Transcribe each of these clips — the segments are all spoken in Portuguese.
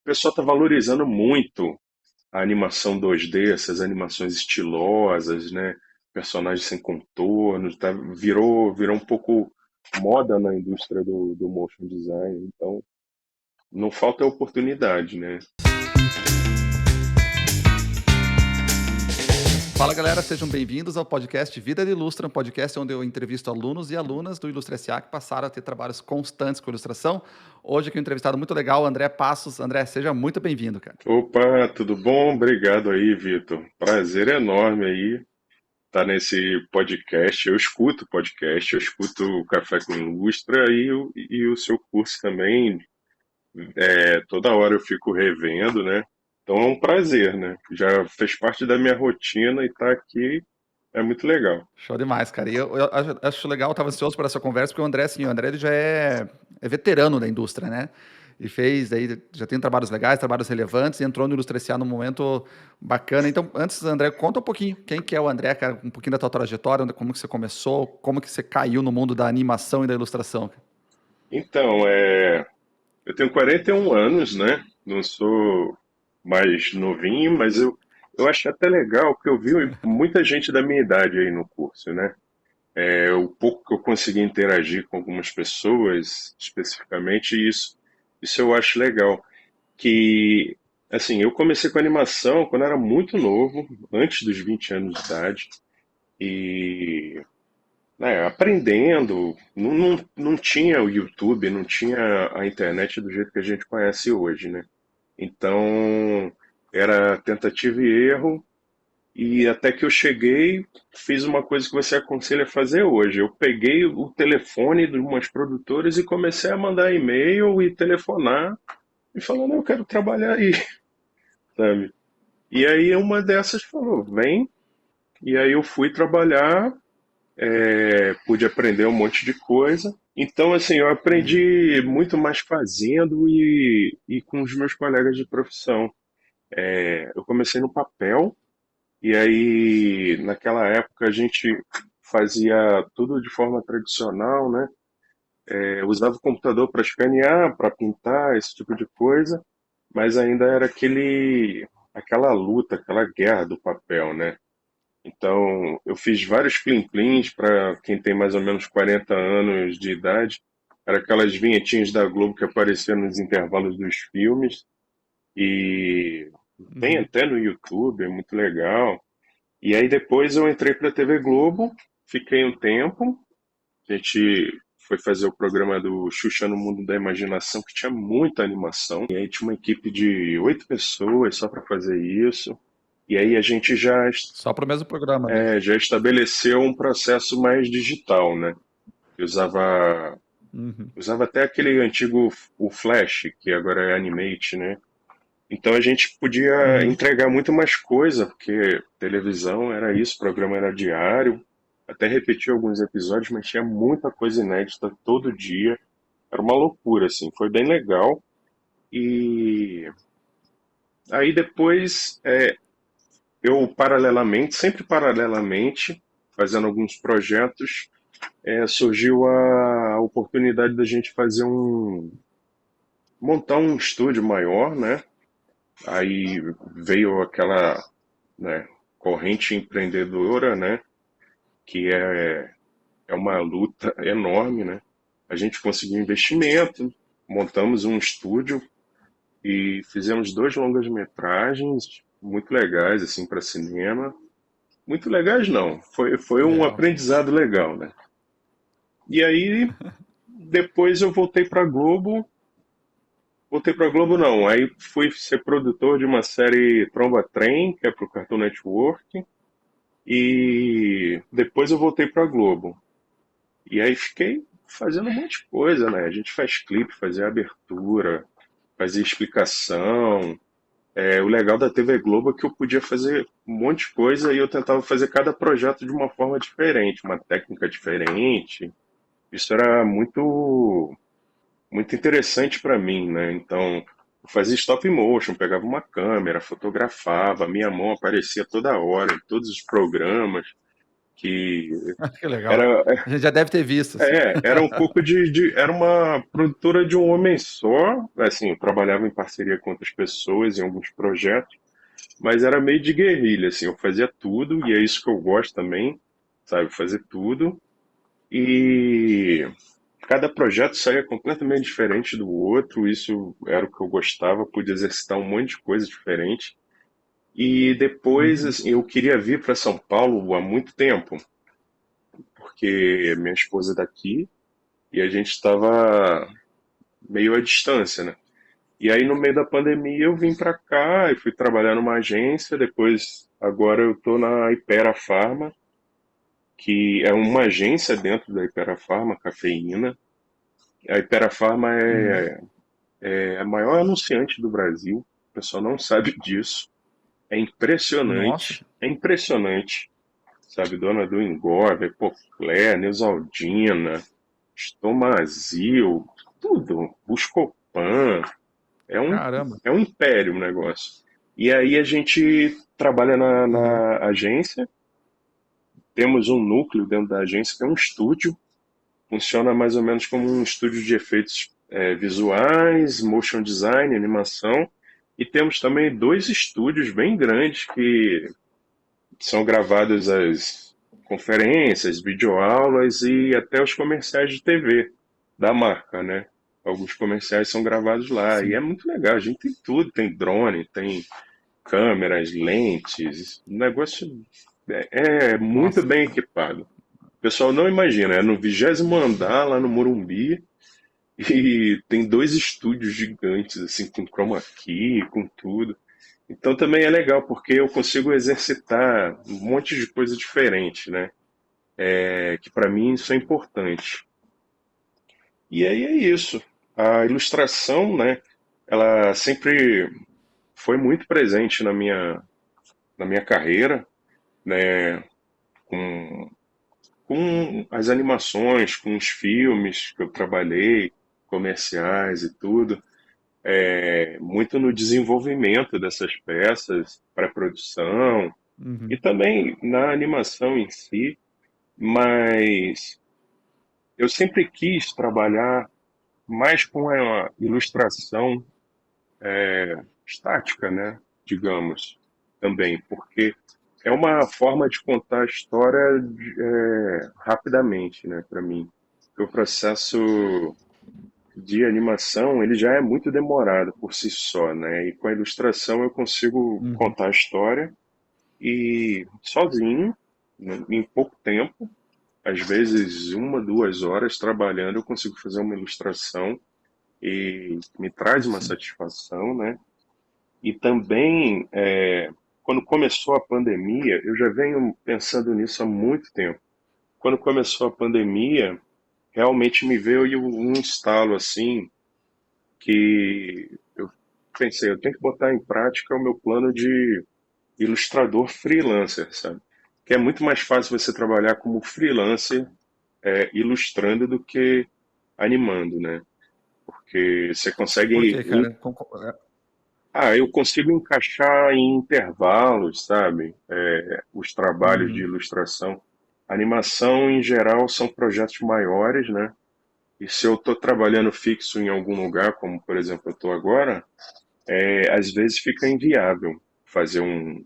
pessoal está valorizando muito a animação 2D, essas animações estilosas, né? Personagens sem contornos, tá? Virou um pouco moda na indústria do motion design. Então, não falta oportunidade, né? Fala galera, sejam bem-vindos ao podcast Vida de Ilustra, um podcast onde eu entrevisto alunos e alunas do Ilustra SA que passaram a ter trabalhos constantes com ilustração. Hoje aqui um entrevistado muito legal, André Passos. André, seja muito bem-vindo, cara. Opa, tudo bom? Obrigado aí, Vitor. Prazer enorme aí estar nesse podcast. Eu escuto podcast, eu escuto o Café com Ilustra e o seu curso também. Toda hora eu fico revendo, né? Então é um prazer, né? Já fez parte da minha rotina e estar aqui é muito legal. Show demais, cara. E eu acho legal, eu estava ansioso por essa conversa, porque o André, assim, o André ele já é veterano da indústria, né? E fez, aí já tem trabalhos legais, trabalhos relevantes, e entrou no Ilustra SA num momento bacana. Então, antes, André, conta um pouquinho quem que é o André, cara, um pouquinho da tua trajetória, como que você começou, como que você caiu no mundo da animação e da ilustração. Então, eu tenho 41 anos, né? Não sou mais novinho, mas eu acho até legal, porque eu vi muita gente da minha idade aí no curso, né? O pouco que eu consegui interagir com algumas pessoas, especificamente, isso eu acho legal. Que, assim, eu comecei com animação quando era muito novo, antes dos 20 anos de idade, e aprendendo, não tinha o YouTube, não tinha a internet do jeito que a gente conhece hoje, né? Então, era tentativa e erro, e até que eu cheguei, fiz uma coisa que você aconselha a fazer hoje. Eu peguei o telefone de umas produtoras e comecei a mandar e-mail e telefonar e falando, eu quero trabalhar aí, sabe? E aí uma dessas falou, vem. E aí eu fui trabalhar, pude aprender um monte de coisa. Então, assim, eu Uhum. aprendi muito mais fazendo e com os meus colegas de profissão. Eu comecei no papel, e aí naquela época a gente fazia tudo de forma tradicional, né? Eu usava o computador para escanear, para pintar, esse tipo de coisa, mas ainda era aquela luta, aquela guerra do papel, né? Então, eu fiz vários plim-plins para quem tem mais ou menos 40 anos de idade. Era aquelas vinhetinhas da Globo que apareciam nos intervalos dos filmes. E tem Uhum. até no YouTube, é muito legal. E aí depois eu entrei para a TV Globo, fiquei um tempo. A gente foi fazer o programa do Xuxa no Mundo da Imaginação, que tinha muita animação. E aí tinha uma equipe de 8 pessoas só para fazer isso. E aí a gente Só para o mesmo programa ali. já estabeleceu um processo mais digital, né? Eu Uhum. usava até aquele antigo o Flash, que agora é Animate, né? Então a gente podia Uhum. entregar muito mais coisa, porque televisão era isso, o programa era diário, até repetir alguns episódios, mas tinha muita coisa inédita todo dia. Era uma loucura, assim, foi bem legal. E aí depois eu paralelamente, sempre paralelamente, fazendo alguns projetos, surgiu a oportunidade da gente montar um estúdio maior, né? Aí veio aquela, né, corrente empreendedora, né? Que é uma luta enorme, né? A gente conseguiu investimento, montamos um estúdio e fizemos 2 longas-metragens muito legais assim para cinema. Muito legais não, foi um Legal. aprendizado legal, né? E aí depois eu voltei pra Globo não, aí fui ser produtor de uma série Tromba Trem, que é pro Cartoon Network, e depois eu voltei pra Globo. E aí fiquei fazendo um monte de coisa, né? A gente faz clipe, fazia abertura, fazia explicação. O legal da TV Globo é que eu podia fazer um monte de coisa e eu tentava fazer cada projeto de uma forma diferente, uma técnica diferente. Isso era muito interessante para mim, né? Então, eu fazia stop motion, pegava uma câmera, fotografava, minha mão aparecia toda hora em todos os programas. que Que legal. era, A gente já deve ter visto, assim. era um pouco era uma produtora de um homem só, assim, eu trabalhava em parceria com outras pessoas em alguns projetos, mas era meio de guerrilha, assim, eu fazia tudo, e é isso que eu gosto também, sabe, fazer tudo, e cada projeto saía completamente diferente do outro, isso era o que eu gostava, pude exercitar um monte de coisa diferente, e depois, Uhum. assim, eu queria vir para São Paulo há muito tempo, porque minha esposa é daqui, e a gente estava meio à distância, né? E aí no meio da pandemia eu vim para cá e fui trabalhar numa agência, depois agora eu tô na Hypera Pharma, que é uma agência dentro da Hypera Pharma, Cafeína. A Hypera Pharma Uhum. é a maior anunciante do Brasil, o pessoal não sabe disso. Nossa, É impressionante, sabe? Dona do Engorve, Epocler, Neusaldina, Estomazil, tudo, Buscopan, é um, caramba. é um império o negócio. E aí a gente trabalha Aham. na agência, temos um núcleo dentro da agência que é um estúdio, funciona mais ou menos como um estúdio de efeitos visuais, motion design, animação, e temos também dois estúdios bem grandes que são gravadas as conferências, videoaulas e até os comerciais de TV da marca, né? Alguns comerciais são gravados lá e é Sim. muito legal. A gente tem tudo, tem drone, tem câmeras, lentes, o negócio é muito Nossa. bem equipado. O pessoal não imagina, é no 20º andar lá no Morumbi e tem dois estúdios gigantes assim com chroma key, com tudo. Então também é legal porque eu consigo exercitar um monte de coisa diferente, né? Que para mim isso é importante. E aí é isso. A ilustração, né? Ela sempre foi muito presente na minha carreira, né? Com, com as animações, com os filmes que eu trabalhei, comerciais e tudo. Muito no desenvolvimento dessas peças para produção e Uhum. também na animação em si, mas eu sempre quis trabalhar mais com a ilustração estática, né? Digamos, também, porque é uma forma de contar a história rapidamente, né? Para mim, o processo de animação ele já é muito demorado por si só, né? E com a ilustração eu consigo Uhum. contar a história e sozinho, né, em pouco tempo, às vezes 1, 2 horas trabalhando, eu consigo fazer uma ilustração e me traz uma Sim. satisfação, né? E também, quando começou a pandemia, eu já venho pensando nisso há muito tempo. Quando começou a pandemia, realmente me veio um estalo assim que eu pensei, eu tenho que botar em prática o meu plano de ilustrador freelancer, sabe? Que é muito mais fácil você trabalhar como freelancer ilustrando do que animando, né? Porque você Por consegue. quê, cara? Eu consigo encaixar em intervalos, sabe? Os trabalhos de Uhum. ilustração. Animação, em geral, são projetos maiores, né? E se eu estou trabalhando fixo em algum lugar, como por exemplo eu estou agora, às vezes fica inviável fazer um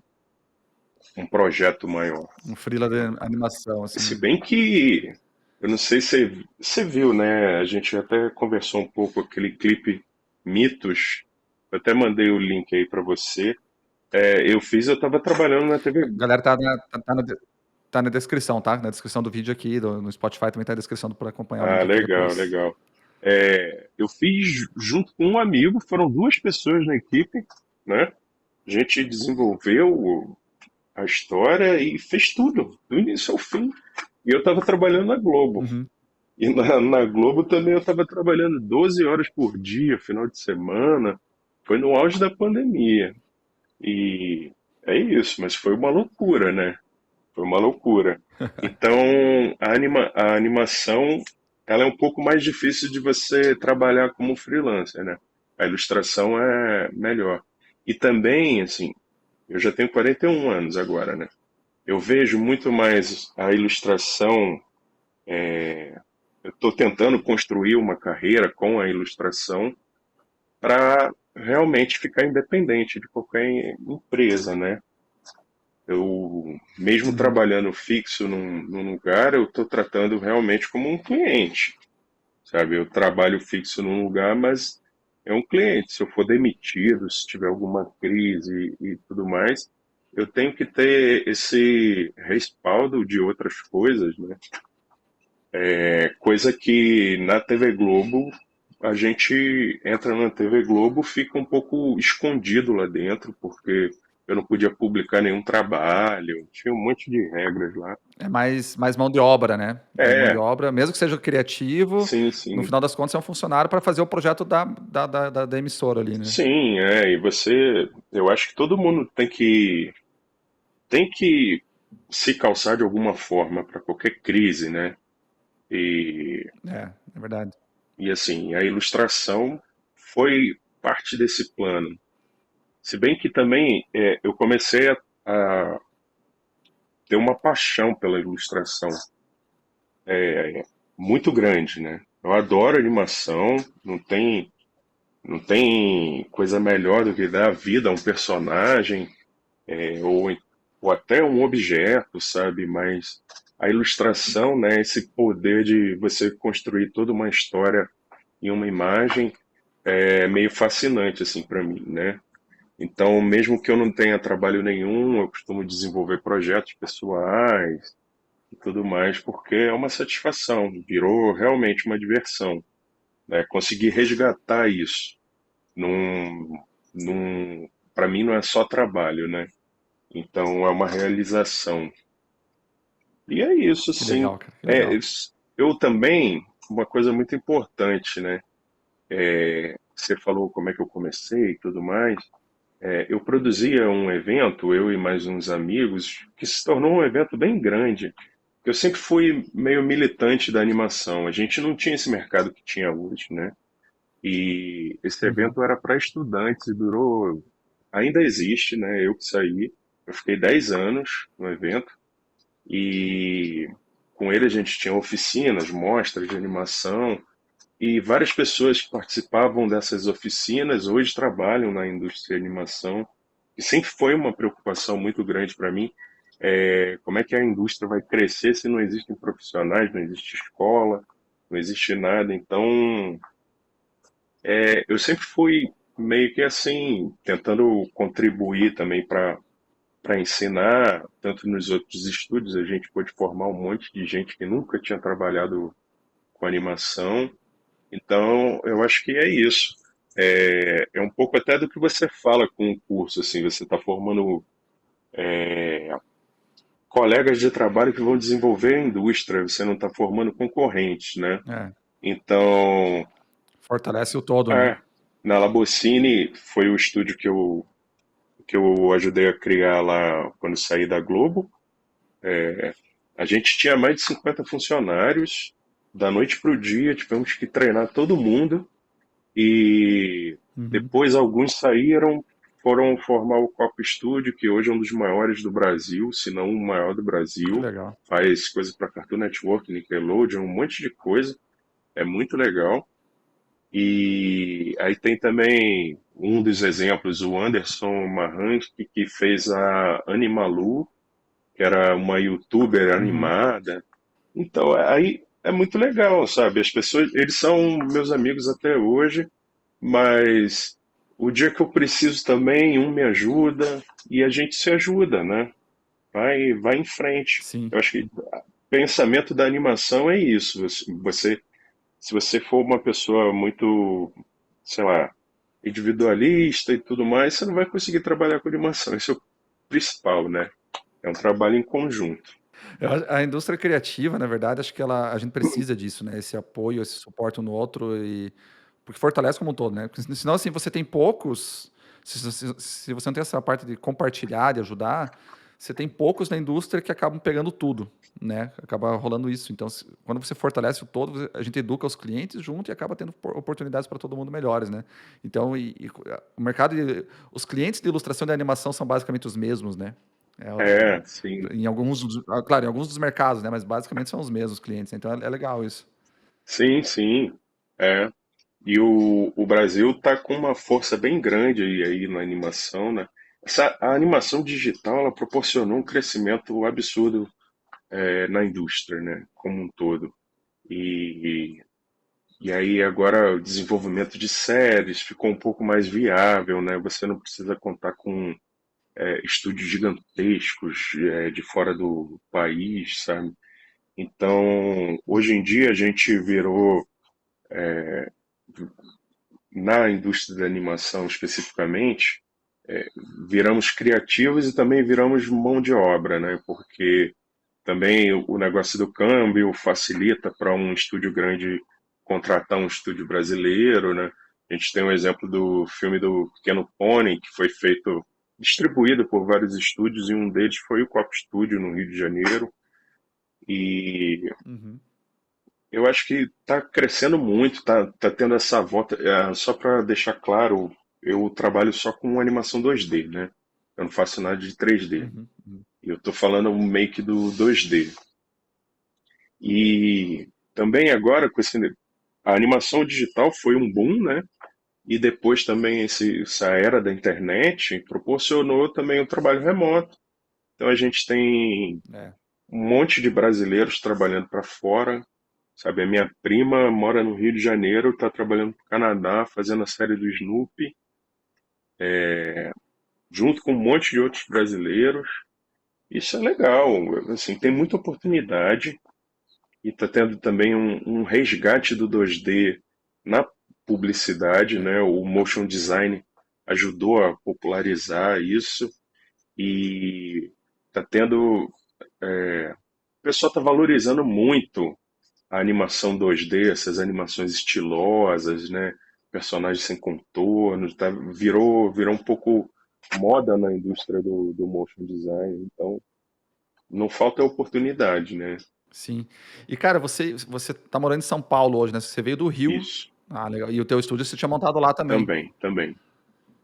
projeto maior. Um freela de animação, Se assim. bem que, eu não sei se você viu, né? A gente até conversou um pouco aquele clipe Mitos. Eu até mandei o link aí para você. Eu estava trabalhando na TV. Galera, tá na descrição, tá? Na descrição do vídeo aqui, no Spotify também tá a descrição para acompanhar o Ah, link aqui legal, depois. legal. Eu fiz junto com um amigo, foram duas pessoas na equipe, né? A gente desenvolveu a história e fez tudo, do início ao fim. E eu estava trabalhando na Globo. Uhum. E na Globo também eu estava trabalhando 12 horas por dia, final de semana. Foi no auge da pandemia. E é isso, mas foi uma loucura, né? Foi uma loucura. Então, a animação, ela é um pouco mais difícil de você trabalhar como freelancer, né? A ilustração é melhor. E também, assim, eu já tenho 41 anos agora, né? eu vejo muito mais a ilustração. Eu estou tentando construir uma carreira com a ilustração para realmente ficar independente de qualquer empresa, né? Eu, mesmo Uhum. trabalhando fixo num lugar, eu estou tratando realmente como um cliente, sabe? Eu trabalho fixo num lugar, mas é um cliente. Se eu for demitido, se tiver alguma crise e tudo mais, eu tenho que ter esse respaldo de outras coisas, né? É coisa que na TV Globo, a gente entra na TV Globo, fica um pouco escondido lá dentro, porque eu não podia publicar nenhum trabalho, tinha um monte de regras lá. É mais mão de obra, né. Mais mão de É, obra, mesmo que seja criativo, sim, no sim. final das contas é um funcionário para fazer o projeto da emissora ali, né. Sim, e você, eu acho que todo mundo tem que se calçar de alguma forma para qualquer crise, né? E, É verdade. e assim, a ilustração foi parte desse plano. Se bem que também eu comecei a ter uma paixão pela ilustração muito grande, né? Eu adoro animação, não tem coisa melhor do que dar vida a um personagem, ou, ou até um objeto, sabe? Mas a ilustração, né, esse poder de você construir toda uma história em uma imagem é meio fascinante assim para mim, né? Então, mesmo que eu não tenha trabalho nenhum, eu costumo desenvolver projetos pessoais e tudo mais, porque é uma satisfação, virou realmente uma diversão, né? Conseguir resgatar isso num, para mim não é só trabalho, né? Então é uma realização. E é isso, Que sim. legal, cara, que É, legal. eu também, uma coisa muito importante, né? Você falou como é que eu comecei e tudo mais. Eu produzia um evento, eu e mais uns amigos, que se tornou um evento bem grande. Eu sempre fui meio militante da animação. A gente não tinha esse mercado que tinha hoje, né? E esse Uhum. evento era para estudantes, durou, ainda existe, né? Eu que saí, eu fiquei 10 anos no evento e com ele a gente tinha oficinas, mostras de animação e várias pessoas que participavam dessas oficinas hoje trabalham na indústria de animação e sempre foi uma preocupação muito grande para mim. Como é que a indústria vai crescer se não existem profissionais, não existe escola, não existe nada. Então, eu sempre fui meio que assim, tentando contribuir também para ensinar, tanto nos outros estúdios, a gente pôde formar um monte de gente que nunca tinha trabalhado com animação. Então, eu acho que é isso. É um pouco até do que você fala com o curso, assim, você está formando colegas de trabalho que vão desenvolver a indústria, você não está formando concorrentes, né? É, Então, fortalece o todo, né. é, na Labocine foi o estúdio que eu ajudei a criar lá quando saí da Globo. A gente tinha mais de 50 funcionários, da noite para o dia, tivemos que treinar todo mundo e Uhum. depois alguns saíram, foram formar o Copa Studio, que hoje é um dos maiores do Brasil, se não o maior do Que Brasil. legal. Faz coisa para Cartoon Network, Nickelodeon, um monte de coisa. É muito legal. E aí tem também um dos exemplos, o Anderson Marranski, que fez a Animalu, que era uma youtuber Uhum. animada. Então, aí é muito legal, sabe? As pessoas, eles são meus amigos até hoje, mas o dia que eu preciso também, um me ajuda e a gente se ajuda, né? Vai em frente. Sim. Eu acho que o pensamento da animação é isso. Se você for uma pessoa muito, sei lá, individualista e tudo mais, você não vai conseguir trabalhar com animação. Isso é o principal, né? É um trabalho em conjunto. A indústria criativa, na verdade, acho que a gente precisa disso, né, esse apoio, esse suporte um no outro porque fortalece como um todo, né, porque senão, assim, você tem poucos se você não tem essa parte de compartilhar, de ajudar, você tem poucos na indústria que acabam pegando tudo, né, acaba rolando isso. Então quando você fortalece o todo, a gente educa os clientes junto e acaba tendo oportunidades para todo mundo melhores, né. Então o mercado de os clientes de ilustração e de animação são basicamente os mesmos, né. sim, Em alguns, claro, em alguns dos mercados, né? Mas basicamente são os mesmos clientes. Então é legal isso. sim, sim. É. E o Brasil está com uma força bem grande aí na animação, né? A animação digital ela proporcionou um crescimento absurdo na indústria, né? Como um todo. E, e aí agora o desenvolvimento de séries ficou um pouco mais viável, né? Você não precisa contar com estúdios gigantescos de fora do país, sabe? Então, hoje em Uhum. dia a gente virou na indústria da animação especificamente, viramos criativos e também viramos mão de obra, né? Porque também o negócio do câmbio facilita para um estúdio grande contratar um estúdio brasileiro, né? A gente tem um exemplo do filme do Pequeno Pony, que foi feito, distribuído por vários estúdios, e um deles foi o Copa Studio, no Rio de Janeiro. E Uhum. eu acho que está crescendo muito, tá tendo essa volta. Só para deixar claro, eu trabalho só com animação 2D, né? Eu não faço nada de 3D. Uhum. Uhum. Eu estou falando meio que do 2D. E também agora, a animação digital foi um boom, né? E depois também essa era da internet proporcionou também o trabalho remoto. Então a gente tem É. um monte de brasileiros trabalhando para fora. Sabe, a minha prima mora no Rio de Janeiro, está trabalhando no Canadá, fazendo a série do Snoopy, junto com um monte de outros brasileiros. Isso é legal, assim, tem muita oportunidade e está tendo também um resgate do 2D na publicidade, É. né? O motion design ajudou a popularizar isso e está tendo, o pessoal está valorizando muito a animação 2D, essas animações estilosas, né? Personagens sem contornos, virou um pouco moda na indústria do motion design. Então, não falta oportunidade, né? Sim. E, cara, você tá morando em São Paulo hoje, né? Você veio do Rio. Isso, Ah, legal. E o teu estúdio você tinha montado lá também. também, também.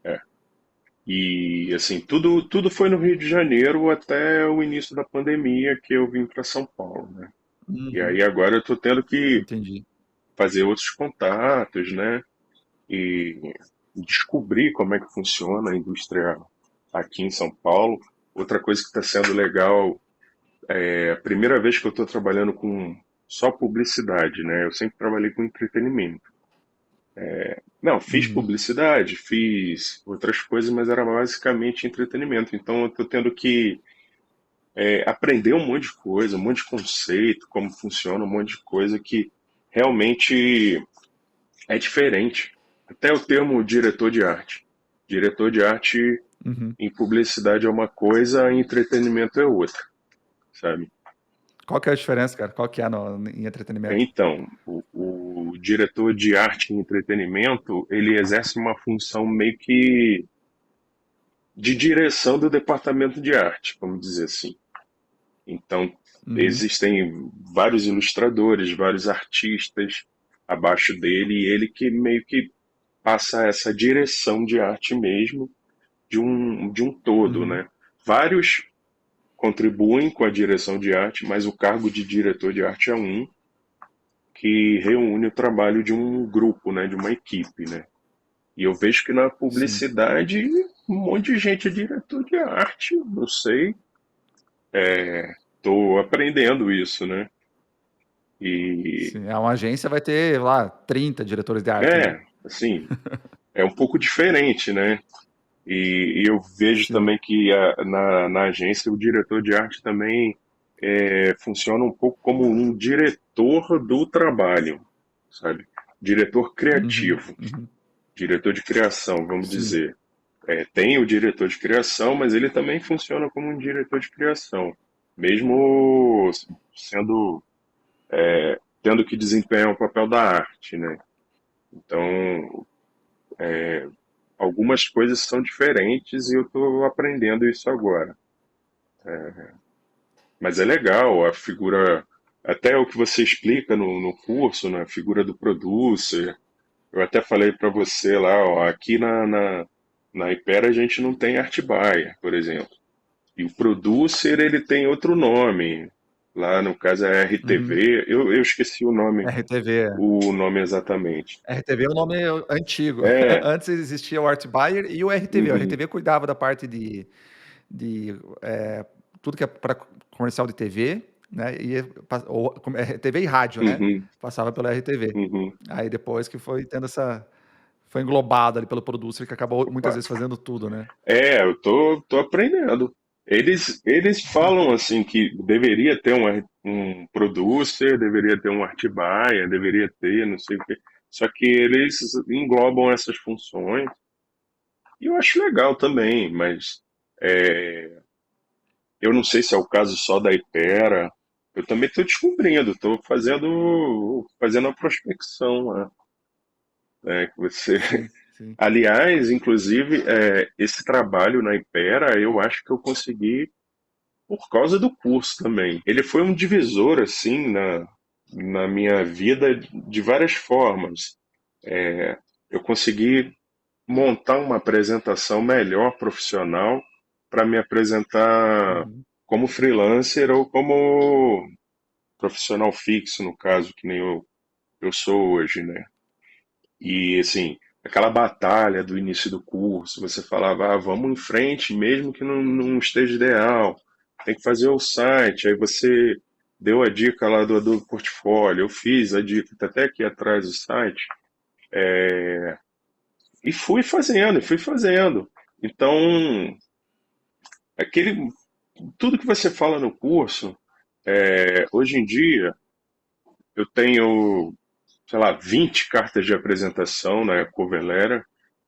É. E assim, tudo foi no Rio de Janeiro até o início da pandemia que eu vim para São Paulo, né? E Uhum. aí agora eu tô tendo que Entendi. fazer outros contatos, né? E descobrir como é que funciona a indústria aqui em São Paulo. Outra coisa que está sendo legal é a primeira vez que eu estou trabalhando com só publicidade, né? Eu sempre trabalhei com entretenimento. Não, fiz Uhum. publicidade, fiz outras coisas, mas era basicamente entretenimento. Então eu estou tendo que aprender um monte de coisa, um monte de conceito, como funciona, um monte de coisa que realmente é diferente. Até o termo diretor de arte. Diretor de arte Uhum. em publicidade é uma coisa, em entretenimento é outra, sabe? Qual que é a diferença, cara? Qual que é em entretenimento? Então, o diretor de arte em entretenimento, ele exerce uma função meio que de direção do departamento de arte, vamos dizer assim. Então, Uhum. existem vários ilustradores, vários artistas abaixo dele, e ele que meio que passa essa direção de arte mesmo, de um todo, Uhum. né? Vários contribuem com a direção de arte, mas o cargo de diretor de arte é um que reúne o trabalho de um grupo, né, de uma equipe, né? E eu vejo que na Sim. publicidade um monte de gente é diretor de arte, não sei, estou aprendendo isso, né? E Sim. Uma agência vai ter lá 30 diretores de arte, né? assim, é um pouco diferente, né? E eu vejo Sim. também que na agência o diretor de arte também funciona um pouco como um diretor do trabalho, sabe? Diretor Uhum. criativo, Uhum. diretor de criação, vamos Sim. dizer. Tem o diretor de criação, mas ele também funciona como um diretor de criação, mesmo sendo tendo que desempenhar o papel da arte, né? Então, algumas coisas são diferentes e eu estou aprendendo isso agora. Mas é legal a figura, até o que você explica no curso, na figura do producer. Eu até falei para você lá, ó, aqui na Hyper a gente não tem art buyer, por exemplo. E o producer, ele tem outro nome. Lá no caso é Uhum. RTV. Eu esqueci RTV. o nome exatamente. RTV é o nome antigo. É, Antes existia o Art Buyer e o RTV. O uhum, RTV cuidava da parte de tudo que é para comercial de TV, né? TV e rádio, né? uhum, Passava pelo RTV. uhum. Aí depois que foi tendo essa. Foi englobado ali pelo producer, que acabou muitas Opa. vezes fazendo tudo, né? Eu tô aprendendo. Eles falam assim que deveria ter um producer, deveria ter um art buyer, deveria ter, não sei o quê. Só que eles englobam essas funções. E eu acho legal também, mas é, eu não sei se é o caso só da Ipera. Eu também estou descobrindo, estou fazendo a prospecção lá, né, que você. Sim, sim. Aliás, inclusive, esse trabalho na Ipera, eu acho que eu consegui por causa do curso também. Ele foi um divisor, assim, na minha vida de várias formas. Eu consegui montar uma apresentação melhor profissional para me apresentar Uhum. como freelancer ou como profissional fixo, no caso, que nem eu sou hoje, né? E, assim, aquela batalha do início do curso, você falava, vamos em frente, mesmo que não esteja ideal, tem que fazer o site, aí você deu a dica lá do portfólio, eu fiz a dica, tá até aqui atrás do site, e fui fazendo. Então, aquele, tudo que você fala no curso, hoje em dia, eu tenho, sei lá, 20 cartas de apresentação na cover letter.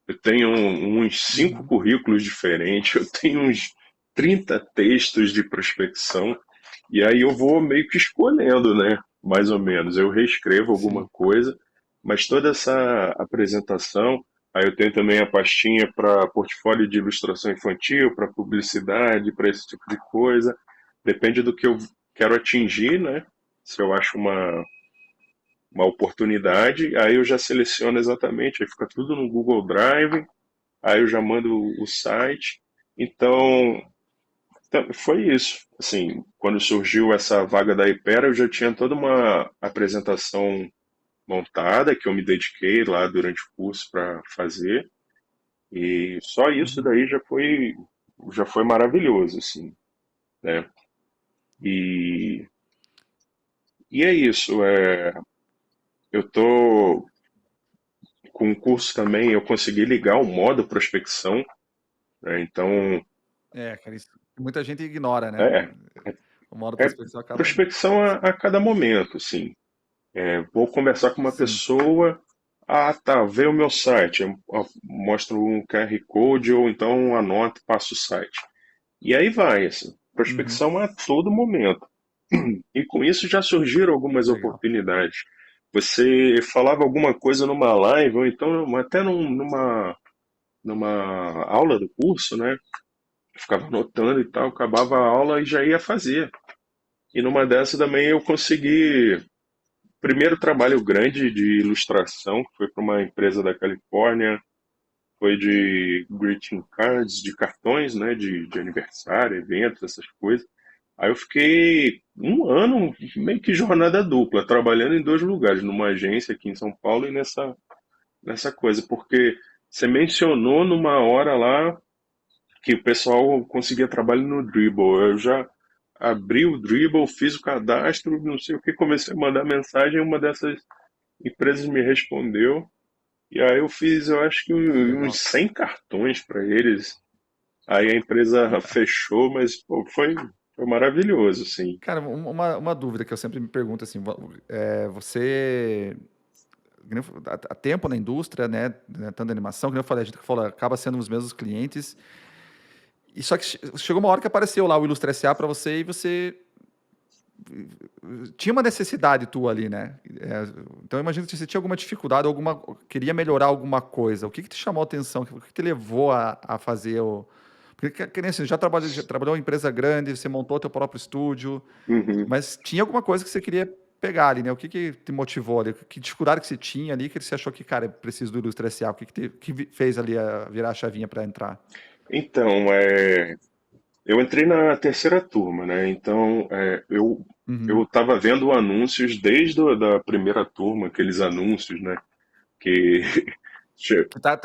Eu tenho uns 5 Uhum. currículos diferentes, eu tenho uns 30 textos de prospecção, e aí eu vou meio que escolhendo, né? Mais ou menos. Eu reescrevo alguma Sim. coisa, mas toda essa apresentação. Aí eu tenho também a pastinha para portfólio de ilustração infantil, para publicidade, para esse tipo de coisa. Depende do que eu quero atingir, né? Se eu acho uma oportunidade, aí eu já seleciono exatamente, aí fica tudo no Google Drive, aí eu já mando o site. Então, foi isso. Assim, quando surgiu essa vaga da Ipera, eu já tinha toda uma apresentação montada que eu me dediquei lá durante o curso para fazer, e só isso Uhum. daí já foi maravilhoso, assim, né? E, e é isso. Eu tô com o curso também, eu consegui ligar o modo prospecção, né? Então, Cara, isso muita gente ignora, né? é, O modo é prospecção acaba. prospecção a cada momento, assim. Vou conversar com uma Sim. pessoa, tá, vê o meu site, eu mostro um QR Code ou então anoto, passo o site. E aí vai, assim, Uhum. prospecção a todo momento. E com isso já surgiram algumas Legal. oportunidades. Você falava alguma coisa numa live, ou então até numa aula do curso, né? Eu ficava anotando e tal, acabava a aula e já ia fazer. E numa dessas também eu consegui primeiro trabalho grande de ilustração, que foi para uma empresa da Califórnia, foi de greeting cards, de cartões, né, de aniversário, eventos, essas coisas. Aí eu fiquei um ano, meio que jornada dupla, trabalhando em dois lugares, numa agência aqui em São Paulo e nessa coisa, porque você mencionou numa hora lá que o pessoal conseguia trabalho no Dribble. Eu já abri o Dribble, fiz o cadastro, não sei o que, comecei a mandar mensagem, uma dessas empresas me respondeu. E aí eu fiz, eu acho que uns Legal. 100 cartões para eles. Aí a empresa fechou, mas pô, foi maravilhoso, assim. Cara, uma dúvida que eu sempre me pergunto assim, você há tempo na indústria, né, tanto da animação, que nem eu falei, a gente falou, acaba sendo os mesmos clientes. E só que chegou uma hora que apareceu lá o Ilustre SA para você e você tinha uma necessidade tua ali, né? Então eu imagino que você tinha alguma dificuldade, queria melhorar alguma coisa. O que te chamou a atenção? O que te levou a fazer o. Porque, que nem assim, já trabalhou em empresa grande, você montou teu próprio estúdio, Uhum. mas tinha alguma coisa que você queria pegar ali, né? O que te motivou ali? Que dificuldade que você tinha ali que você achou que, cara, eu preciso do Ilustre SA? O que fez ali virar a chavinha para entrar? Então, eu entrei na terceira turma, né? Então, eu Uhum. estava vendo anúncios desde da primeira turma, aqueles anúncios, né? Que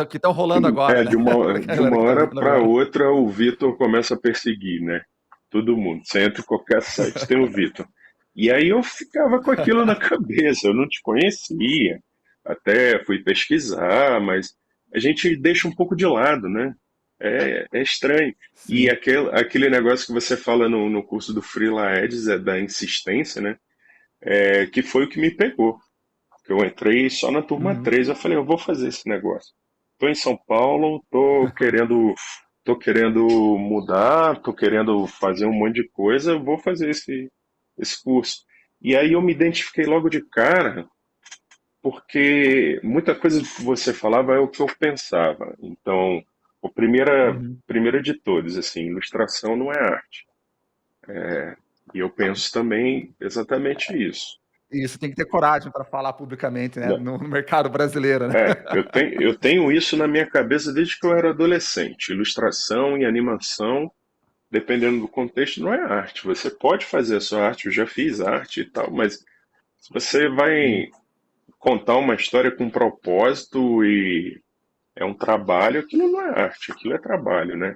Que estão rolando agora, né? Da de galera uma que tá hora vindo para agora. outra o Vitor começa a perseguir, né? Todo mundo. Você entra em qualquer site, tem o Vitor. E aí eu ficava com aquilo na cabeça, eu não te conhecia. Até fui pesquisar, mas a gente deixa um pouco de lado, né? É estranho. E Sim. aquele negócio que você fala no curso do Freela Ads, da insistência, né? Que foi o que me pegou. Que eu entrei só na turma Uhum. 3, eu falei, eu vou fazer esse negócio. Tô em São Paulo, tô querendo mudar, tô querendo fazer um monte de coisa, eu vou fazer esse curso. E aí eu me identifiquei logo de cara, porque muita coisa que você falava é o que eu pensava. Então, Uhum. primeira de todos, assim, ilustração não é arte. E eu penso também exatamente isso. Isso, tem que ter coragem para falar publicamente, né? No mercado brasileiro, né? Eu tenho isso na minha cabeça desde que eu era adolescente. Ilustração e animação, dependendo do contexto, não é arte. Você pode fazer a sua arte, eu já fiz arte e tal, mas se você vai Sim. contar uma história com propósito e é um trabalho, aquilo não é arte, aquilo é trabalho, né?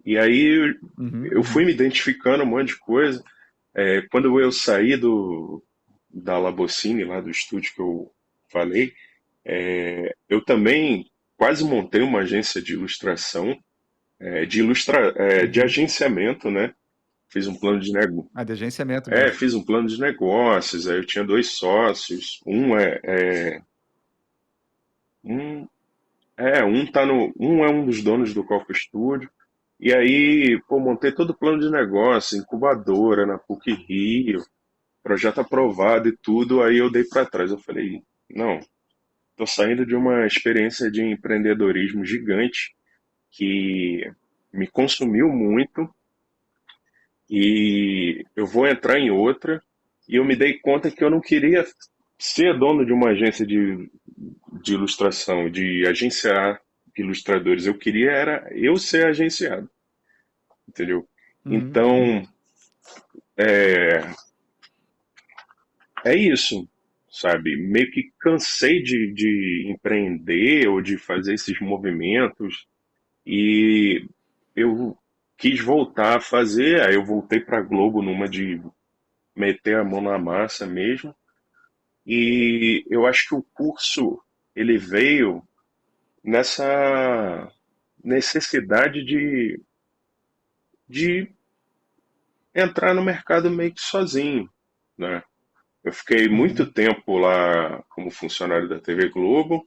E aí Uhum, eu fui uhum, me identificando um monte de coisa. Quando eu saí da Labocine, lá do estúdio que eu falei, eu também quase montei uma agência de ilustração, de uhum. agenciamento, né? Fiz um plano de negócio. Ah, de agenciamento mesmo. Fiz um plano de negócios. Aí eu tinha dois sócios. Um um tá no, um é um dos donos do Coco Studio. E aí, pô, montei todo o plano de negócio, incubadora na PUC Rio, projeto aprovado e tudo. Aí eu dei para trás. Eu falei, não, tô saindo de uma experiência de empreendedorismo gigante que me consumiu muito e eu vou entrar em outra e eu me dei conta que eu não queria ser dono de uma agência de ilustração, de agenciar ilustradores. Eu queria era eu ser agenciado, entendeu? Uhum, uhum. Então, é, é isso, sabe? Meio que cansei de empreender ou de fazer esses movimentos e eu quis voltar a fazer, aí eu voltei para Globo numa de meter a mão na massa mesmo. E eu acho que o curso ele veio nessa necessidade de entrar no mercado meio que sozinho, né? Eu fiquei muito Uhum. tempo lá como funcionário da TV Globo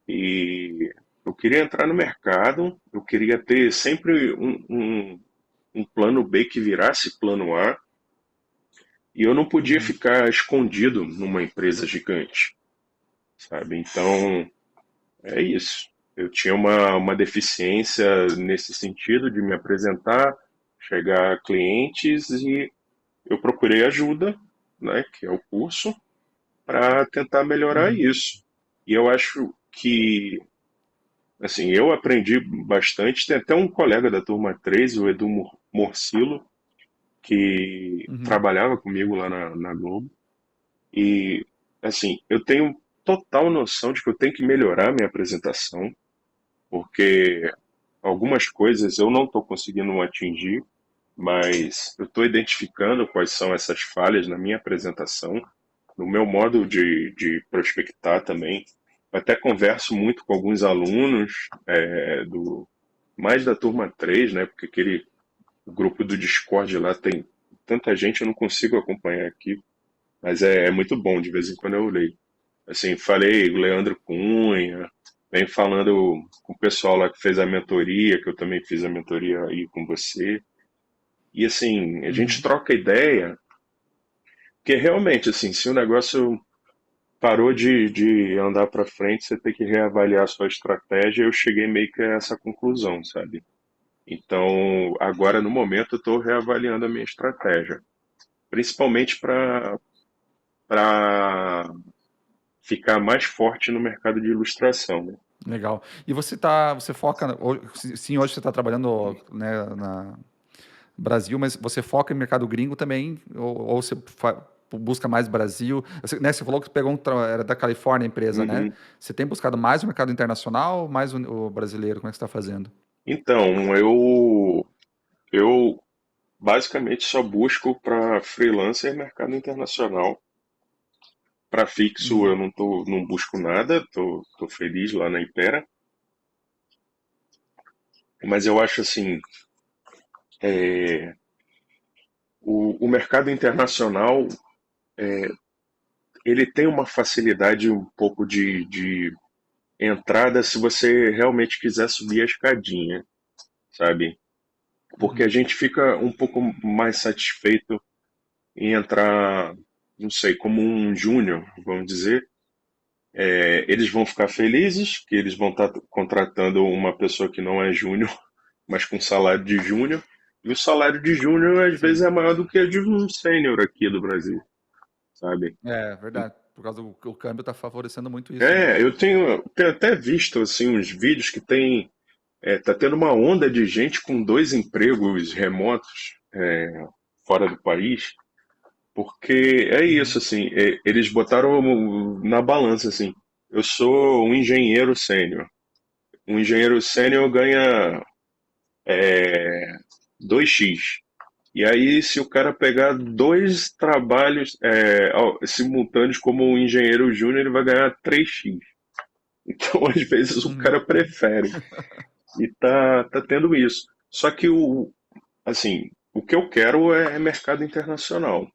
e eu queria entrar no mercado, eu queria ter sempre um plano B que virasse plano A e eu não podia Uhum. ficar escondido numa empresa gigante, sabe? Então, é isso. Eu tinha uma deficiência nesse sentido de me apresentar, chegar a clientes e eu procurei ajuda, né, que é o curso, para tentar melhorar Uhum. isso. E eu acho que, assim, eu aprendi bastante. Tem até um colega da turma 3, o Edu Morcilo, que Uhum. trabalhava comigo lá na Globo. E, assim, eu tenho total noção de que eu tenho que melhorar minha apresentação, porque algumas coisas eu não estou conseguindo atingir, mas eu estou identificando quais são essas falhas na minha apresentação, no meu modo de prospectar também. Eu até converso muito com alguns alunos mais da turma 3, né? Porque aquele grupo do Discord lá tem tanta gente, eu não consigo acompanhar aqui, mas é muito bom, de vez em quando eu leio. Assim, falei o Leandro Cunha, vem falando com o pessoal lá que fez a mentoria, que eu também fiz a mentoria aí com você. E assim, a gente Uhum. troca ideia, porque realmente, assim, se o negócio parou de andar para frente, você tem que reavaliar a sua estratégia. Eu cheguei meio que a essa conclusão, sabe? Então, agora no momento, eu estou reavaliando a minha estratégia, principalmente para ficar mais forte no mercado de ilustração, né? Legal. E você foca, sim, hoje você está trabalhando, né, Brasil, mas você foca em mercado gringo também, ou você busca mais Brasil? Né, você falou que pegou era da Califórnia a empresa, né? Uhum. Você tem buscado mais o mercado internacional ou mais o brasileiro? Como é que você está fazendo? Então, eu basicamente só busco para freelancer e mercado internacional. Para fixo eu Uhum. não busco nada, tô feliz lá na Impera. Mas eu acho assim, é, o mercado internacional ele tem uma facilidade um pouco de entrada se você realmente quiser subir a escadinha, sabe? Porque a Uhum. gente fica um pouco mais satisfeito em entrar, não sei, como um júnior, vamos dizer. Eles vão ficar felizes que eles vão estar contratando uma pessoa que não é júnior, mas com salário de júnior. E o salário de júnior às vezes Sim. é maior do que o de um sênior aqui do Brasil, sabe? É verdade. Por causa do o câmbio está favorecendo muito isso, né? Eu tenho até visto assim uns vídeos que tem tá tendo uma onda de gente com dois empregos remotos fora do país, porque é isso Uhum. assim, eles botaram na balança assim. Eu sou um engenheiro sênior. Um engenheiro sênior ganha 2x. E aí, se o cara pegar dois trabalhos simultâneos como um engenheiro júnior, ele vai ganhar 3x. Então, às vezes, o Uhum. cara prefere. E tá tendo isso. Só que assim, o que eu quero é mercado internacional.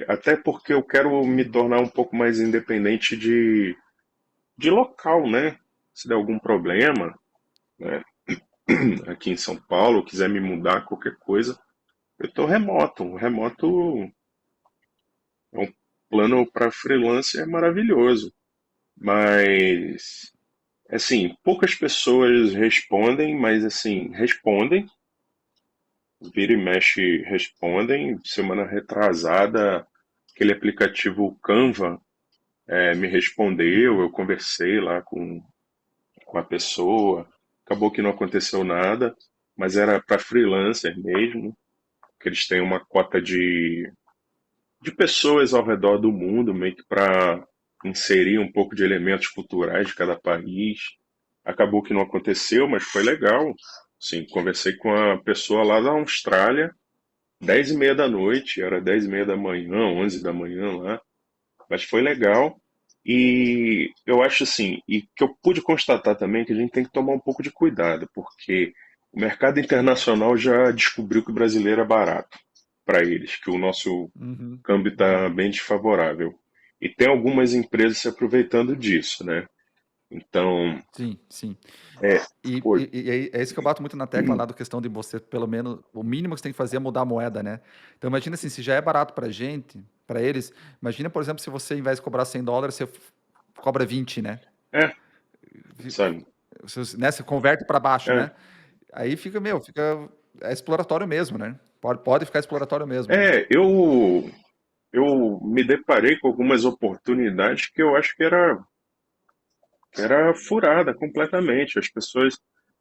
Até porque eu quero me Uhum. tornar um pouco mais independente de local, né? Se der algum problema, né? Aqui em São Paulo, quiser me mudar, qualquer coisa, eu tô remoto. O remoto é um plano para freelance é maravilhoso. Mas, assim, poucas pessoas respondem, mas, assim, respondem. Vira e mexe respondem. Semana retrasada, aquele aplicativo Canva me respondeu. Uhum. Eu conversei lá com a pessoa. Acabou que não aconteceu nada, mas era para freelancer mesmo, que eles têm uma cota de pessoas ao redor do mundo, meio que para inserir um pouco de elementos culturais de cada país. Acabou que não aconteceu, mas foi legal. Sim, conversei com a pessoa lá da Austrália, 10h30 da noite, era 10h30 da manhã, 11 da manhã lá, mas foi legal. E eu acho assim, e que eu pude constatar também que a gente tem que tomar um pouco de cuidado, porque o mercado internacional já descobriu que o brasileiro é barato para eles, que o nosso Uhum. câmbio Uhum. está bem desfavorável. E tem algumas empresas se aproveitando disso, né? Então, Sim, sim. é, pô, É isso que eu bato muito na tecla lá do questão de você, pelo menos, o mínimo que você tem que fazer é mudar a moeda, né? Então imagina assim, se já é barato pra gente, pra eles, imagina, por exemplo, se você, ao invés de cobrar $100, você cobra 20, né? é, sabe? Né? Você converte pra baixo, É, né? Aí fica, é exploratório mesmo, né? Pode ficar exploratório mesmo, né? é eu me deparei com algumas oportunidades que eu acho que era furada completamente. As pessoas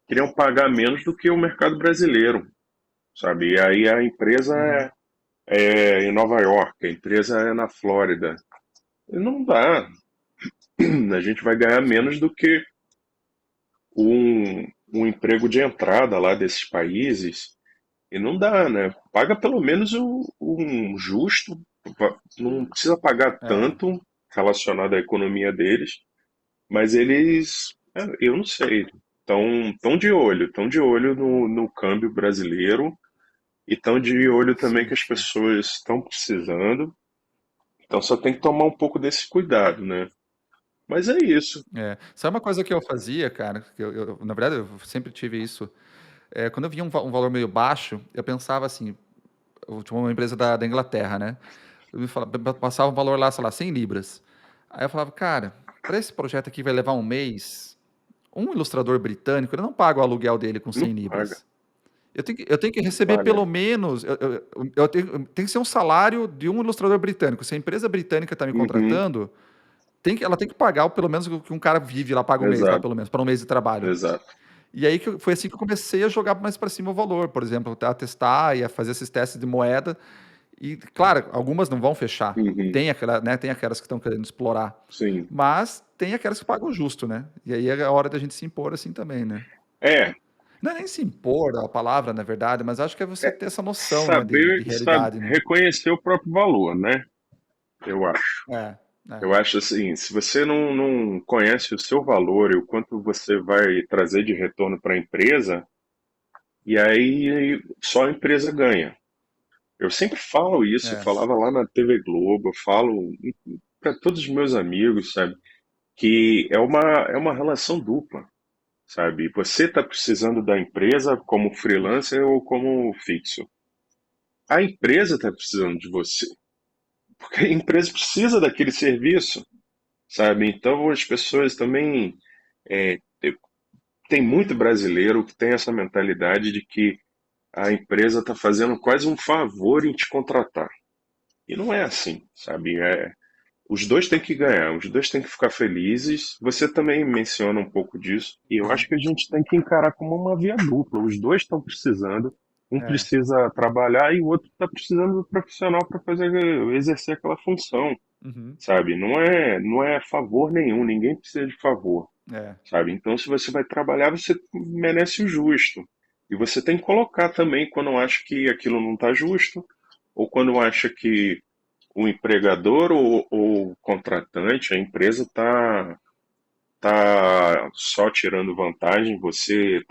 queriam pagar menos do que o mercado brasileiro, sabe? E aí a empresa Uhum. é em Nova York, a empresa é na Flórida. E não dá. A gente vai ganhar Sim. menos do que um emprego de entrada lá desses países. E não dá, né? Paga pelo menos um justo, não precisa pagar É. tanto relacionado à economia deles, mas eles, eu não sei, estão de olho no câmbio brasileiro e estão de olho também Sim, que as sim. pessoas estão precisando, então só tem que tomar um pouco desse cuidado, né? Mas é isso. É. Sabe uma coisa que eu fazia, cara? Que na verdade, eu sempre tive isso. Quando eu via um valor meio baixo, eu pensava assim, eu tinha uma empresa da Inglaterra, né? Passava um valor lá, sei lá, 100 libras. Aí eu falava, cara, para esse projeto aqui vai levar um mês, um ilustrador britânico, ele não paga o aluguel dele com Não 100 paga, libras. Eu tenho que não receber paga. pelo menos, tem que ser um salário de um ilustrador britânico. Se a empresa britânica está me Uhum, contratando, ela tem que pagar pelo menos o que um cara vive lá, paga um mês lá, exato, pelo menos, para um mês de trabalho. exato. E aí foi assim que eu comecei a jogar mais para cima o valor, por exemplo, a testar e a fazer esses testes de moeda. E, claro, algumas não vão fechar. Uhum, Tem aquela, né, tem aquelas que estão querendo explorar. sim. Mas tem aquelas que pagam justo, né? E aí é a hora da gente se impor assim também, né? É, Não é nem se impor a palavra, na verdade, mas acho que é você ter essa noção, né, de saber realidade, né? reconhecer o próprio valor, né? Eu acho. É, é. Eu acho assim, se você não conhece o seu valor e o quanto você vai trazer de retorno para a empresa, e aí só a empresa ganha. Eu sempre falo isso, É, falava lá na TV Globo, eu falo para todos os meus amigos, sabe, que é uma relação dupla, sabe? Você está precisando da empresa como freelancer ou como fixo. A empresa está precisando de você, porque a empresa precisa daquele serviço, sabe? Então as pessoas também é, tem muito brasileiro que tem essa mentalidade de que a empresa está fazendo quase um favor em te contratar. E não é assim, sabe? Os dois têm que ganhar, os dois têm que ficar felizes. Você também menciona um pouco disso. E eu acho que a gente tem que encarar como uma via dupla. Os dois estão precisando. Um é. precisa trabalhar e o outro está precisando do profissional para fazer exercer aquela função, Uhum, sabe? Não é favor nenhum, ninguém precisa de favor, é. sabe? Então, se você vai trabalhar, você merece o justo. E você tem que colocar também quando acha que aquilo não está justo, ou quando acha que o empregador ou o contratante, a empresa tá só tirando vantagem, você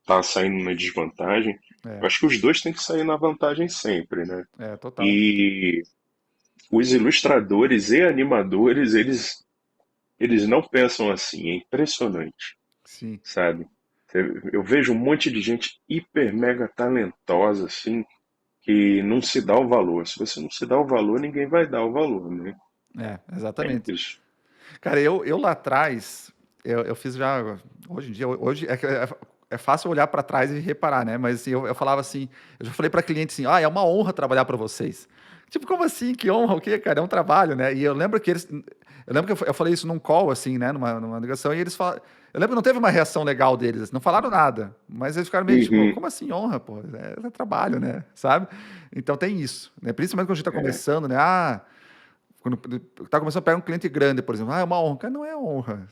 tá saindo na desvantagem. Eu É, acho que os dois têm que sair na vantagem sempre, né? total. E os ilustradores e animadores, eles não pensam assim, é impressionante, Sim. sabe? Eu vejo um monte de gente hiper mega talentosa assim, que não se dá o valor. Se você não se dá o valor, ninguém vai dar o valor, né? É, É exatamente. isso. Cara, eu lá atrás, eu fiz já. Hoje em dia, hoje é fácil olhar para trás e reparar, né? Mas assim, eu falava assim, eu já falei para cliente assim, ah, é uma honra trabalhar para vocês. Tipo, como assim? Que honra? O quê, cara? É um trabalho, né? E eu lembro que eles. Eu lembro que eu falei isso num call, assim, né? Numa ligação, e eles falaram. Eu lembro que não teve uma reação legal deles, assim, não falaram nada. Mas eles ficaram meio tipo, Uhum. como assim honra, pô? É trabalho, né? Sabe? Então tem isso, né? Principalmente quando a gente tá É, começando, né? Ah. Quando tá começando a pegar um cliente grande, por exemplo, ah, é uma honra. Cara, não é honra.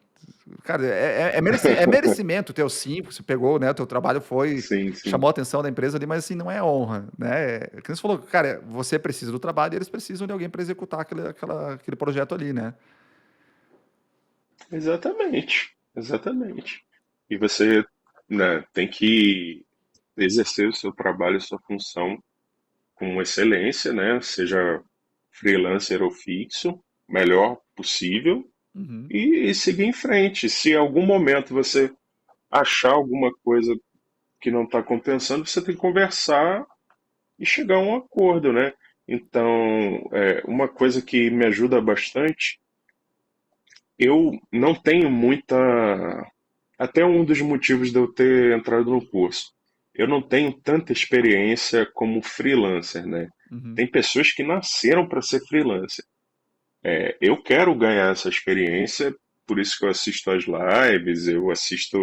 Cara, é merecimento o teu sim, porque você pegou, né? O teu trabalho foi, sim, sim. chamou a atenção da empresa ali, mas assim, não é honra, né? É, que nem você falou, cara, você precisa do trabalho e eles precisam de alguém para executar aquele projeto ali, né? Exatamente. Exatamente. E você, né, tem que exercer o seu trabalho, a sua função com excelência, né? Seja freelancer ou fixo, melhor possível Uhum. e seguir em frente. Se em algum momento você achar alguma coisa que não está compensando, você tem que conversar e chegar a um acordo, né? Então, uma coisa que me ajuda bastante, eu não tenho muita. Até um dos motivos de eu ter entrado no curso. Eu não tenho tanta experiência como freelancer, né? Uhum. Tem pessoas que nasceram para ser freelancer. Eu quero ganhar essa experiência, por isso que eu assisto as lives, eu assisto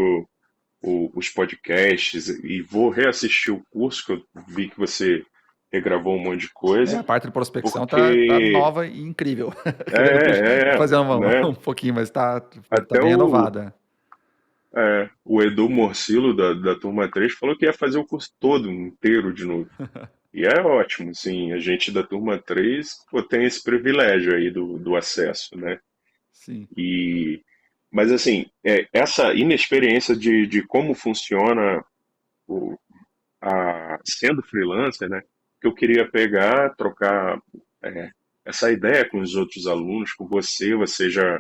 os podcasts e vou reassistir o curso, que eu vi que você regravou um monte de É, a coisa, parte de prospecção tá porque nova e incrível. Vou é, fazer né? um pouquinho, mas tá Até bem renovada. o Edu Morcilo da turma 3 falou que ia fazer o curso todo inteiro de novo. E é ótimo, sim, a gente da turma 3 pô, tem esse privilégio aí do acesso, né? Sim. E, mas assim, essa inexperiência de como funciona o, sendo freelancer, né? Que eu queria pegar, trocar é, essa ideia com os outros alunos, com você. Você já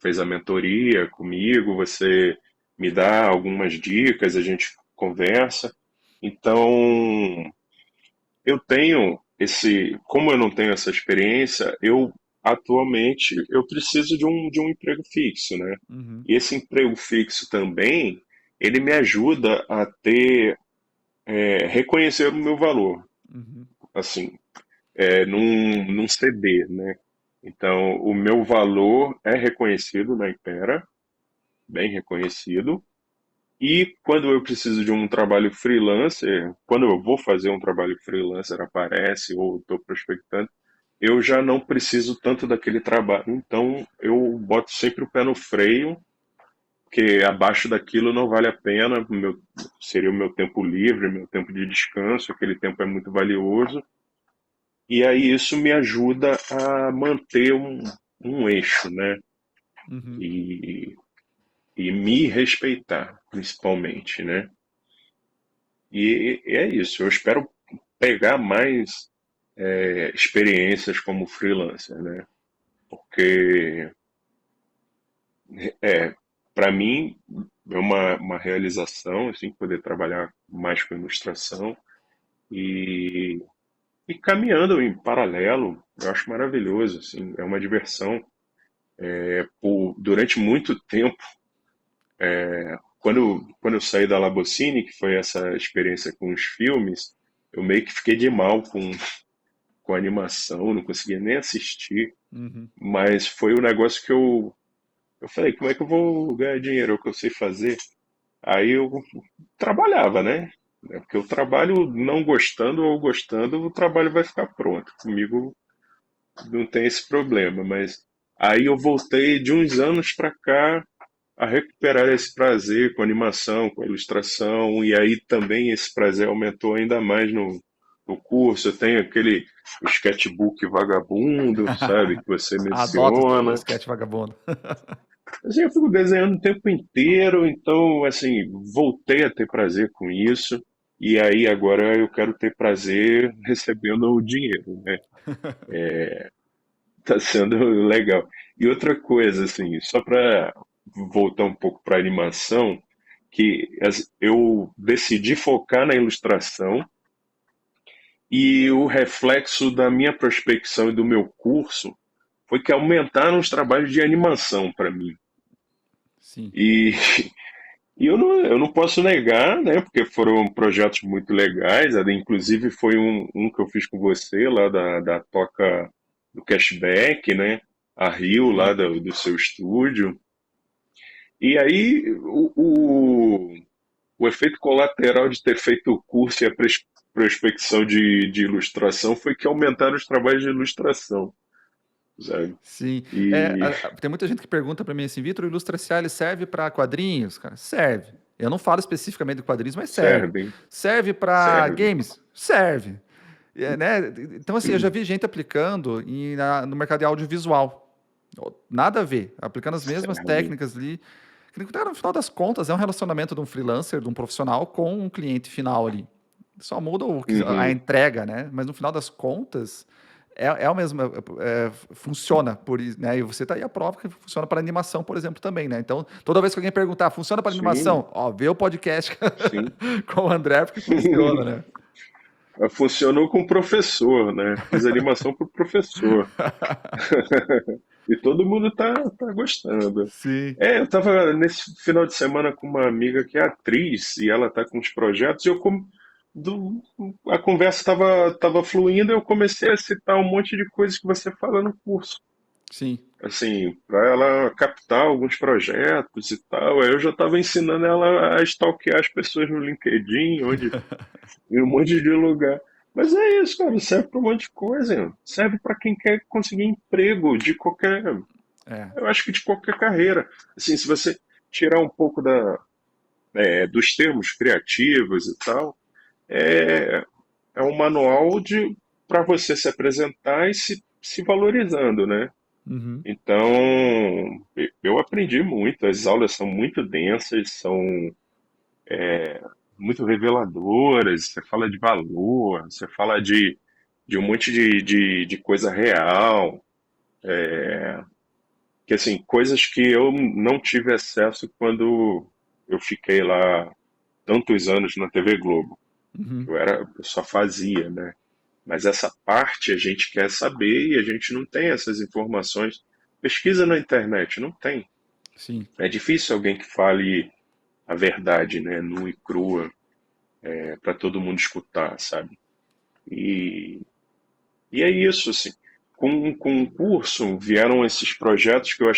fez a mentoria comigo, você me dá algumas dicas, a gente conversa. Então, eu tenho como eu não tenho essa experiência, eu atualmente eu preciso de um emprego fixo, né? Uhum. E esse emprego fixo também, ele me ajuda a ter reconhecer o meu valor, Uhum. assim, num ceder, né? Então, o meu valor é reconhecido na Impera, bem reconhecido, E quando eu preciso de um trabalho freelancer, quando eu vou fazer um trabalho freelancer, aparece ou estou prospectando, eu já não preciso tanto daquele trabalho. Então eu boto sempre o pé no freio, porque abaixo daquilo não vale a pena. Seria o meu tempo livre, meu tempo de descanso, aquele tempo é muito valioso. E aí isso me ajuda a manter um eixo, né? Uhum. E, e me respeitar, principalmente, né? E é isso. Eu espero pegar mais experiências como freelancer, né? Porque é, para mim é uma realização assim poder trabalhar mais com ilustração e, e caminhando em paralelo, eu acho maravilhoso, assim, é uma diversão. Durante muito tempo, quando eu saí da Labocine, que foi essa experiência com os filmes, eu meio que fiquei de mal com a animação, não conseguia nem assistir, Uhum. mas foi um negócio que eu falei, como é que eu vou ganhar dinheiro? É o que eu sei fazer. Aí eu trabalhava, né? Porque eu trabalho não gostando ou gostando, o trabalho vai ficar pronto. Comigo não tem esse problema, mas aí eu voltei de uns anos para cá a recuperar esse prazer com animação, com ilustração, e aí também esse prazer aumentou ainda mais no curso. Eu tenho aquele sketchbook vagabundo, sabe, que você Adota o menciona. sketch vagabundo. Assim, eu fico desenhando o tempo inteiro, então, assim, voltei a ter prazer com isso, e aí agora eu quero ter prazer recebendo o dinheiro, né? Tá sendo legal. E outra coisa, assim, só para voltar um pouco para animação, eu decidi focar na ilustração e o reflexo da minha prospecção e do meu curso foi que aumentaram os trabalhos de animação para mim. Sim. E, e eu não posso negar, né, porque foram projetos muito legais, inclusive foi um que eu fiz com você lá da Toca do Cashback, né, a Rio lá Sim. do seu estúdio. E aí o efeito colateral de ter feito o curso e a prospecção de ilustração foi que aumentaram os trabalhos de ilustração, sabe? Sim. E Tem muita gente que pergunta para mim assim, Vitor, o Ilustracial ele serve para quadrinhos? Cara, serve. Eu não falo especificamente de quadrinhos, mas serve. serve, Serve para serve, games? Serve. Né? Então, assim, eu já vi gente aplicando no mercado de audiovisual. Nada a ver. Aplicando as mesmas serve. técnicas ali. Cara, no final das contas, é um relacionamento de um freelancer, de um profissional com um cliente final ali. Só muda a Uhum, entrega, né? Mas no final das contas, é o mesmo. Funciona, né? E você tá aí a prova que funciona para animação, por exemplo, também, né? Então, toda vez que alguém perguntar, funciona para sim, animação? Ó, vê o podcast sim. com o André, porque funciona, né? Funcionou com o professor, né? Fiz animação para o professor. E todo mundo tá gostando. Sim. Eu tava nesse final de semana com uma amiga que é atriz e ela tá com uns projetos e do- a conversa tava fluindo e eu comecei a citar um monte de coisas que você fala no curso. Sim. Assim, para ela captar alguns projetos e tal. Aí eu já estava ensinando ela a stalkear as pessoas no LinkedIn, em um monte de lugar. Mas é isso, cara, serve para um monte de coisa. Serve para quem quer conseguir emprego de qualquer, É. eu acho que de qualquer carreira. Assim, se você tirar um pouco dos termos criativos e tal, é, é um manual de para você se apresentar e se valorizando, né? Uhum. Então, eu aprendi muito. As aulas são muito densas, são muito reveladoras. Você fala de valor, você fala de um monte de coisa real, que assim, coisas que eu não tive acesso quando eu fiquei lá tantos anos na TV Globo. Uhum. Eu só fazia, né? Mas essa parte a gente quer saber e a gente não tem essas informações. Pesquisa na internet, não tem. Sim. É difícil alguém que fale a verdade, né, nua e crua, para todo mundo escutar, sabe? E, e é isso, assim. Com o curso vieram esses projetos que eu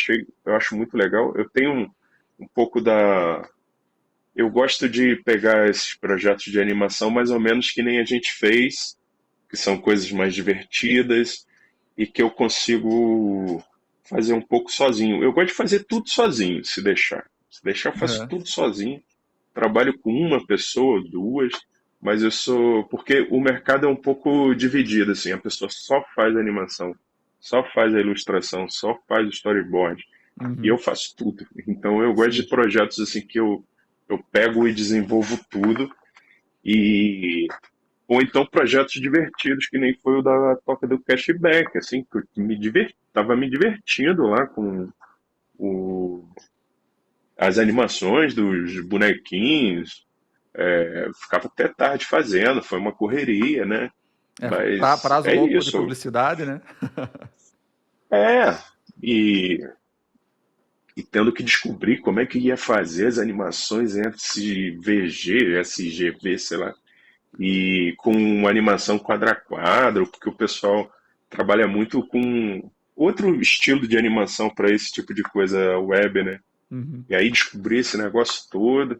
acho muito legal. Eu tenho um pouco eu gosto de pegar esses projetos de animação mais ou menos que nem a gente fez, que são coisas mais divertidas e que eu consigo fazer um pouco sozinho. Eu gosto de fazer tudo sozinho, se deixar. Se deixar, eu faço Aham. tudo sozinho. Trabalho com uma pessoa, duas, mas eu sou. Porque o mercado é um pouco dividido, assim. A pessoa só faz animação, só faz a ilustração, só faz o storyboard. E eu Uhum. faço tudo. Então eu gosto de Sim. projetos assim que eu pego e desenvolvo tudo. E ou então projetos divertidos, que nem foi o da Toca do Cashback, assim, que eu tava me divertindo lá com o, as animações dos bonequinhos, ficava até tarde fazendo, foi uma correria, né? É, Mas prazo é louco de isso. publicidade, né? É, e, e tendo que descobrir como é que ia fazer as animações em SVG, SGV, sei lá, e com uma animação quadro a quadro, porque o pessoal trabalha muito com outro estilo de animação para esse tipo de coisa web, né? Uhum. E aí descobrir esse negócio todo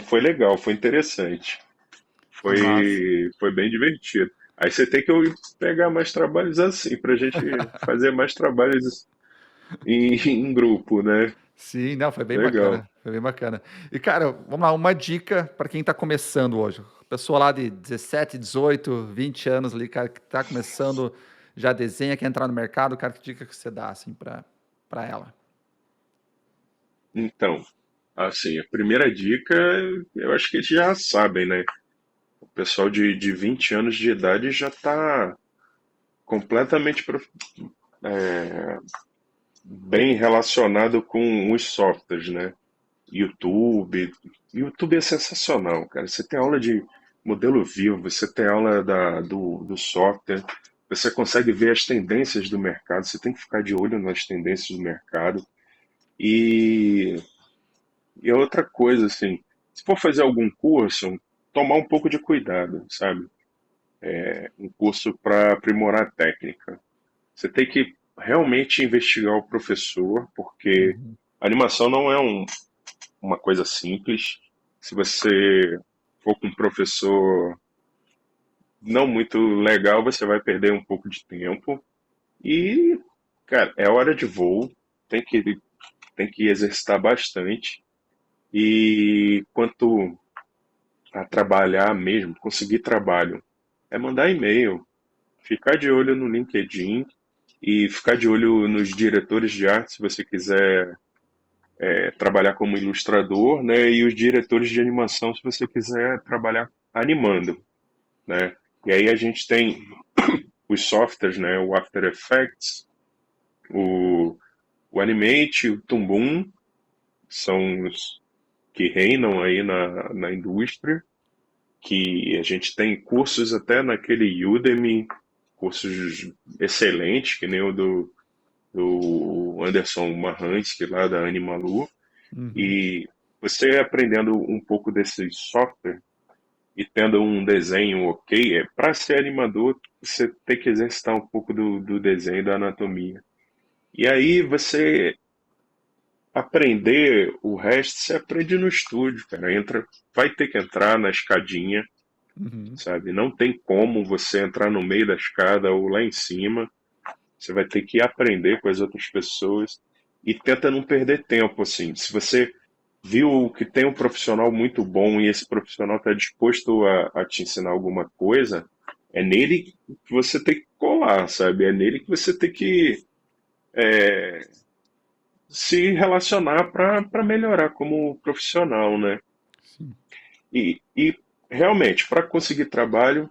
foi legal, foi interessante, Massa. foi bem divertido. Aí você tem que pegar mais trabalhos assim, pra gente fazer mais trabalhos em grupo, né? Sim, não, foi bem Legal. bacana, foi bem bacana. E, cara, vamos lá, uma dica para quem está começando hoje. Pessoa lá de 17, 18, 20 anos ali, cara, que está começando, já desenha, quer entrar no mercado, cara, que dica que você dá, assim, para ela? Então, assim, a primeira dica, eu acho que eles já sabem, né? O pessoal de 20 anos de idade já está completamente bem relacionado com os softwares, né? YouTube. YouTube é sensacional, cara. Você tem aula de modelo vivo, você tem aula do software, você consegue ver as tendências do mercado, você tem que ficar de olho nas tendências do mercado. E, e outra coisa, assim, se for fazer algum curso, tomar um pouco de cuidado, sabe? Um curso para aprimorar a técnica. Você tem que realmente investigar o professor, porque Uhum. a animação não é uma coisa simples. Se você for com um professor não muito legal, você vai perder um pouco de tempo. E, cara, é hora de voo, tem que, tem que exercitar bastante. E quanto a trabalhar mesmo, conseguir trabalho, é mandar e-mail, ficar de olho no LinkedIn e ficar de olho nos diretores de arte, se você quiser trabalhar como ilustrador, né? E os diretores de animação, se você quiser trabalhar animando, né? E aí a gente tem os softwares, né? O After Effects, o, o Animate, o Toon, são os que reinam aí na indústria, que a gente tem cursos até naquele Udemy, cursos excelentes, que nem o do Anderson Marransky, lá da Animalu, Uhum. e você aprendendo um pouco desse software e tendo um desenho ok, para ser animador, você tem que exercitar um pouco do desenho da anatomia. E aí você aprender o resto, você aprende no estúdio, cara. Entra, vai ter que entrar na escadinha, Uhum. sabe? Não tem como você entrar no meio da escada ou lá em cima. Você vai ter que aprender com as outras pessoas e tenta não perder tempo, assim. Se você viu que tem um profissional muito bom e esse profissional está disposto a te ensinar alguma coisa, é nele que você tem que colar, sabe? É nele que você tem que se relacionar para melhorar como profissional, né? Sim. E realmente, para conseguir trabalho,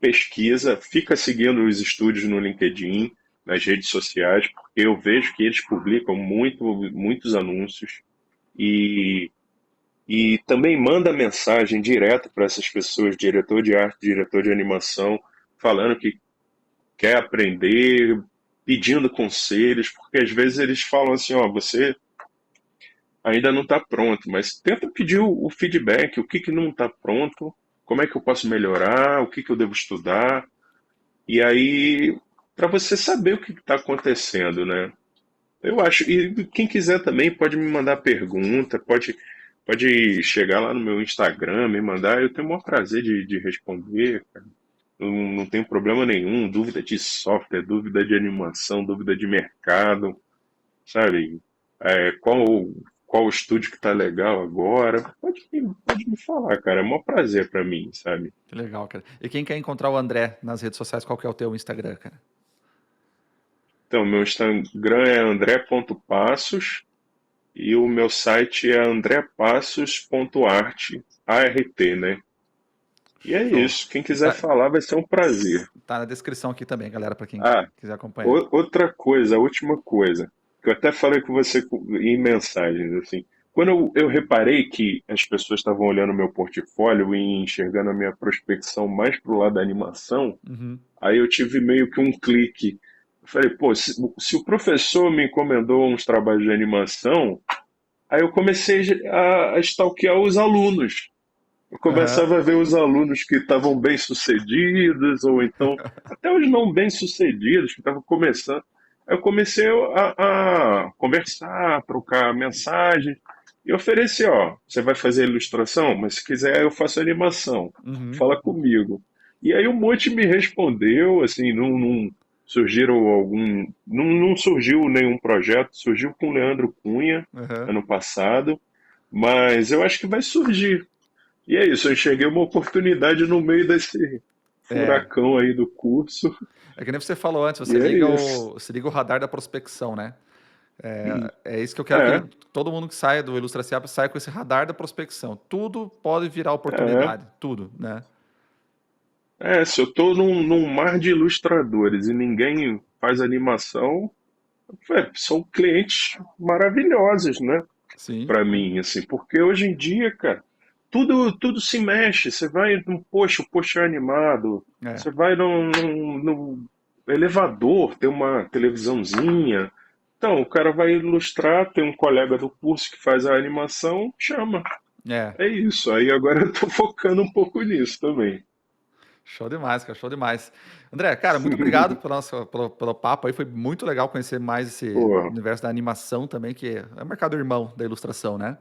pesquisa, fica seguindo os estúdios no LinkedIn, nas redes sociais, porque eu vejo que eles publicam muitos anúncios e E também manda mensagem direto para essas pessoas, diretor de arte, diretor de animação, falando que quer aprender, pedindo conselhos, porque às vezes eles falam assim, ó, você ainda não está pronto, mas tenta pedir o feedback, o que que não está pronto, como é que eu posso melhorar, o que que eu devo estudar, e aí para você saber o que está acontecendo, né? Eu acho, e quem quiser também pode me mandar pergunta, pode chegar lá no meu Instagram, me mandar, eu tenho o maior prazer de responder, cara. Não tem problema nenhum, dúvida de software, dúvida de animação, dúvida de mercado, sabe? É, qual estúdio que tá legal agora? Pode me falar, cara. É um maior prazer pra mim, sabe? Que legal, cara. E quem quer encontrar o André nas redes sociais, qual que é o teu Instagram, cara? Então, meu Instagram é andré.passos e o meu site é andrepassos.art, ART, né? E é Show. isso. Quem E quiser tá, falar vai ser um prazer. tá na descrição aqui também, galera, para quem Ah, quiser acompanhar. outra coisa, a última coisa, que eu até falei com você em mensagens, assim, quando eu reparei que as pessoas estavam olhando meu portfólio e enxergando a minha prospecção mais pro lado da animação, Uhum. aí eu tive meio que um clique. Eu falei, pô, se o professor me encomendou uns trabalhos de animação, aí eu comecei a stalkear os alunos. Eu Aham. começava a ver os alunos que estavam bem-sucedidos, ou então até os não bem-sucedidos que estavam começando. Aí eu comecei a conversar, a trocar mensagens e oferecer, ó, você vai fazer ilustração, mas se quiser eu faço animação. Uhum. Fala comigo. E aí um monte me respondeu, assim, não surgiram não surgiu nenhum projeto, surgiu com o Leandro Cunha Aham. ano passado, mas eu acho que vai surgir. E é isso, eu enxerguei uma oportunidade no meio desse É. furacão aí do curso, É que nem você falou antes, e é isso. você liga o radar da prospecção, né? É isso que eu quero que É, todo mundo que saia do Ilustraciap saia com esse radar da prospecção. Tudo pode virar é, oportunidade, tudo, né? se eu tô num mar de ilustradores e ninguém faz animação, são clientes maravilhosos, né? Sim, Pra mim, assim, porque hoje em dia, cara, tudo se mexe. Você vai num post, o post é animado, é, você vai num elevador, tem uma televisãozinha. Então, o cara vai ilustrar, tem um colega do curso que faz a animação, chama. é. É isso. Aí agora eu tô focando um pouco nisso também. Show demais, cara, show demais. André, cara, muito obrigado pelo papo aí. Foi muito legal conhecer mais esse Pô, universo da animação também, que é o mercado irmão da ilustração, né?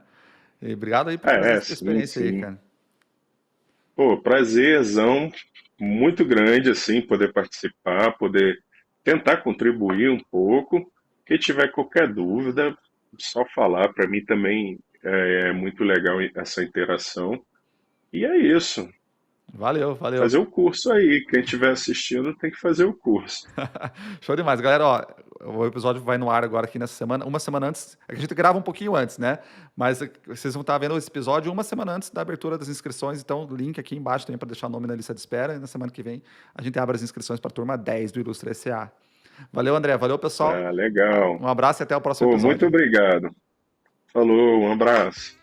E obrigado aí por trazer essa sim, experiência aí, sim. cara. Pô, prazerzão muito grande, assim, poder participar, poder tentar contribuir um pouco. Quem tiver qualquer dúvida, só falar. Para mim também é muito legal essa interação. E é isso. Valeu, valeu. Fazer o curso aí. Quem estiver assistindo tem que fazer o curso. Show demais, galera. Ó, o episódio vai no ar agora aqui nessa semana, uma semana antes. É que a gente grava um pouquinho antes, né? Mas vocês vão estar vendo esse episódio uma semana antes da abertura das inscrições. Então, link aqui embaixo também para deixar o nome na lista de espera. E na semana que vem a gente abre as inscrições para a turma 10 do Ilustre SA. Valeu, André. Valeu, pessoal. Ah, legal. Um abraço e até o próximo Pô, muito episódio. obrigado. Falou, um abraço.